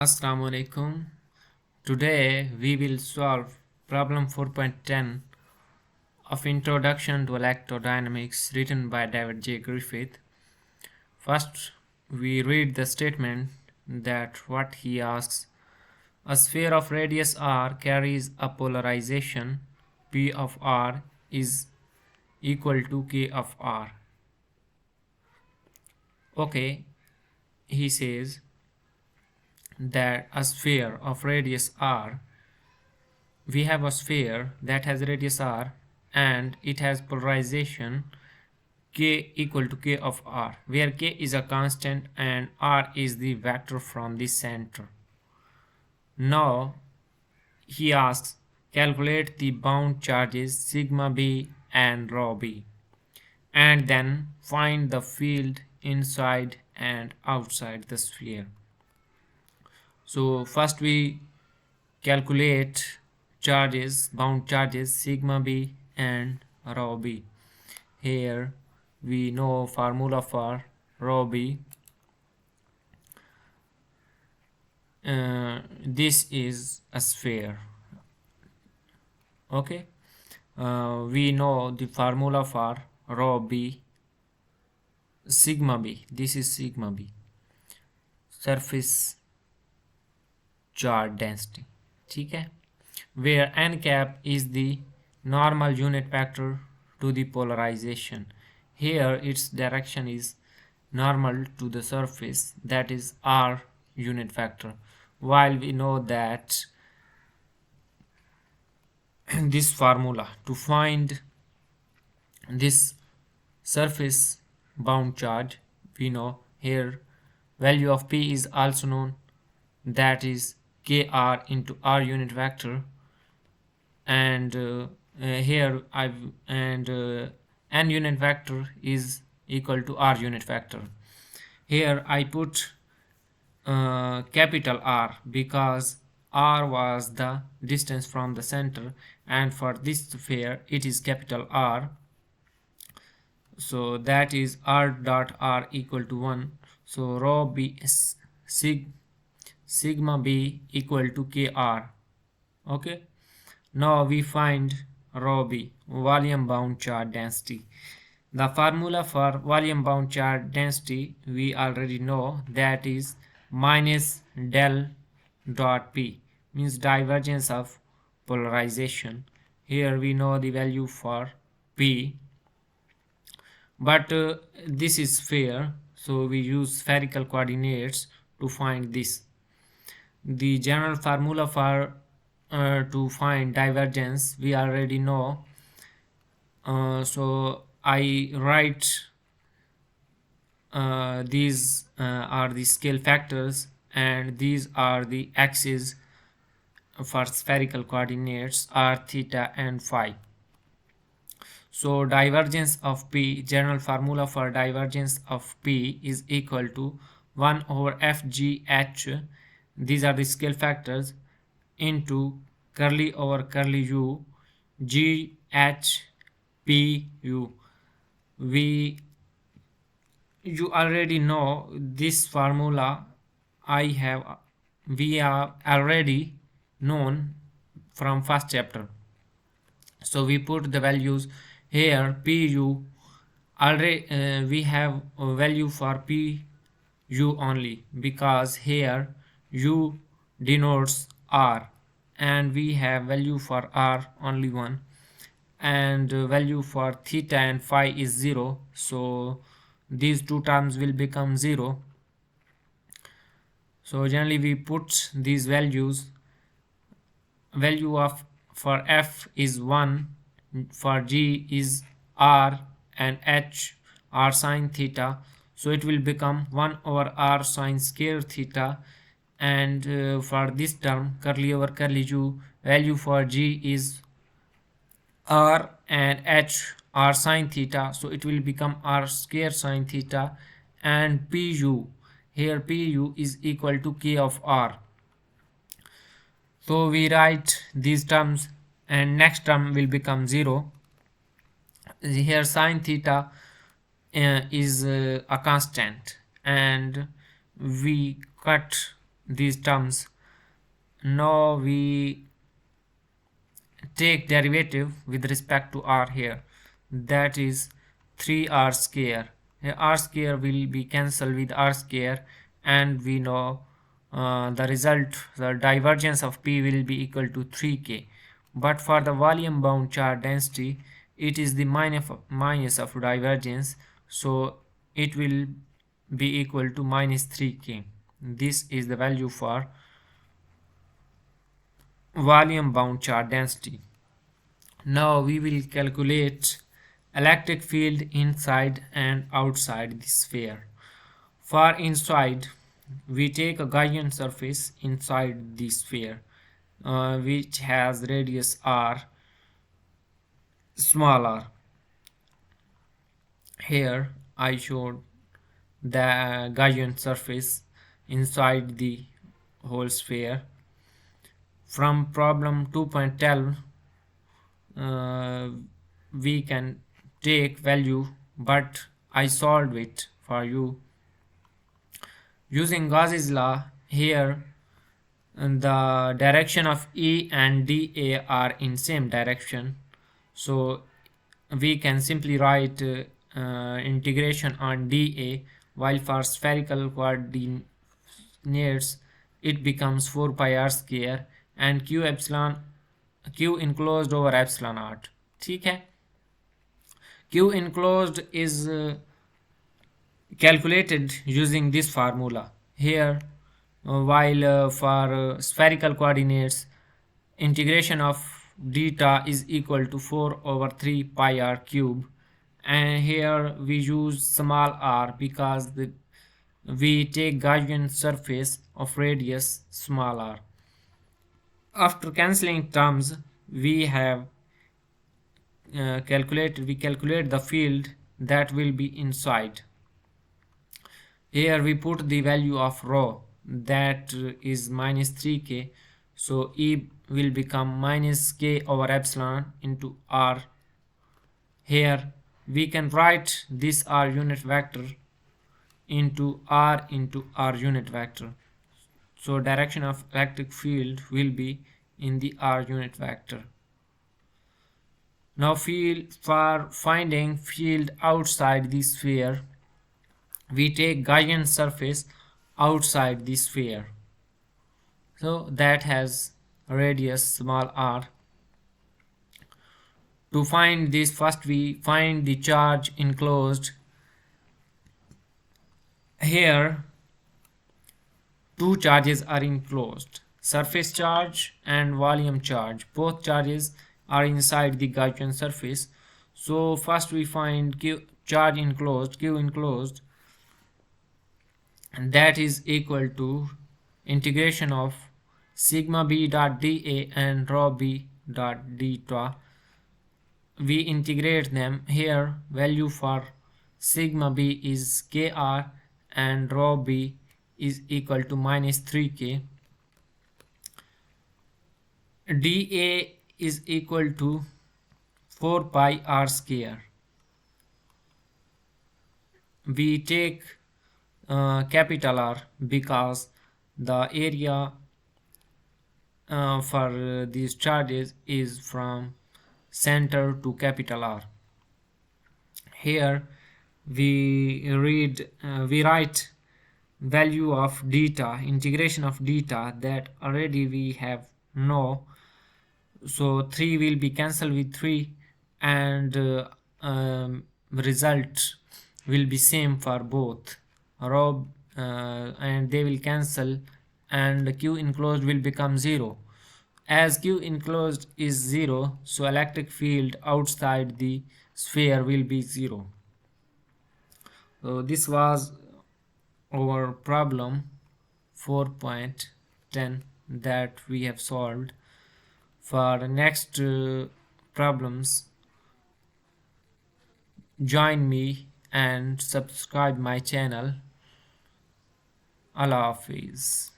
Assalamu alaikum. Today we will solve problem 4.10 of Introduction to Electrodynamics written by David J. Griffith. First, we read the statement that what he asks. A sphere of radius r carries a polarization P of r is equal to K of r. Okay, he says that a sphere of radius r, we have a sphere that has radius r and it has polarization k equal to K of r, where K is a constant and r is the vector from the center. Now he asks, calculate the bound charges sigma b and rho b, and then find the field inside and outside the sphere. So first we calculate bound charges sigma b and rho b. Here we know formula for rho b. This is a sphere. Okay, we know the formula for rho b, sigma b. This is sigma b, surface charge density. ठीक है, where n cap is the normal unit vector to the polarization. Here its direction is normal to the surface, that is r unit vector, while we know that this formula to find this surface bound charge, we know here value of p is also known, that is kr into r unit vector, and here n unit vector is equal to r unit vector. Here I put capital R because r was the distance from the center, and for this sphere it is capital R, so that is r dot r equal to 1. So rho b is sigma b equal to kr. Okay, now we find rho b, volume bound charge density. The formula for volume bound charge density we already know, that is minus del dot p, means divergence of polarization. Here we know the value for p, but this is sphere, so we use spherical coordinates to find this. The general formula for to find divergence we already know, so I write these are the scale factors and these are the axes for spherical coordinates r, theta and phi. So divergence of p, general formula for divergence of p is equal to 1 over fgh, these are the scale factors, into curly over curly u, g h p u. You already know this formula. We are already known from first chapter, so we put the values here. Pu already we have a value for pu only, because here u denotes r and we have value for r only 1, and value for theta and phi is 0, so these two terms will become 0. So generally we put these values. Value of for f is 1, for g is r and h r sine theta, so it will become 1 over r sine square theta, and for this term curly over curly u, value for g is r and h r sine theta, so it will become r square sine theta, and pu, here pu is equal to K of r. So we write these terms and next term will become 0. Here sine theta is a constant, and we cut these terms. Now we take derivative with respect to r here, that is 3r square. R square will be cancelled with r square, and we know the result, the divergence of P will be equal to 3k. But for the volume bound charge density, it is the minus of divergence, so it will be equal to minus 3k. This is the value for volume bound charge density. Now we will calculate electric field inside and outside the sphere. For inside, we take a Gaussian surface inside the sphere, which has radius r, small r. Here I showed the Gaussian surface inside the whole sphere. From problem 2.12, we can take value, but I solved it for you using Gauss's law. Here the direction of E and dA are in same direction, so we can simply write integration on dA, while for spherical coordinates it becomes 4 pi r square and q enclosed over epsilon naught. ठीक है, q enclosed is calculated using this formula here, while for spherical coordinates integration of deta is equal to 4 over 3 pi r cube, and here we use small r because we take Gaussian surface of radius small r. After cancelling terms, we have calculate the field that will be inside. Here we put the value of rho, that is minus 3k, so E will become minus k over epsilon into r. Here we can write this r unit vector into r unit vector, so direction of electric field will be in the r unit vector. Now for finding field outside the sphere, we take Gaussian surface outside the sphere, so that has radius small r. To find this, first we find the charge enclosed. Here two charges are enclosed, surface charge and volume charge. Both charges are inside the Gaussian surface, so first we find q enclosed, and that is equal to integration of sigma b dot dA and rho b dot deta. We integrate them. Here value for sigma b is kr and rho b is equal to minus 3k. dA is equal to 4 pi r square. We take capital R because the area for these charges is from center to capital R. Here we write value of deta, integration of deta, that already we have know, so 3 will be cancelled with 3, and result will be same for both rho, and they will cancel, and q enclosed will become 0. As q enclosed is 0, so electric field outside the sphere will be 0. So this was our problem 4.10 that we have solved. For next problems, join me and subscribe my channel. Allah Hafiz.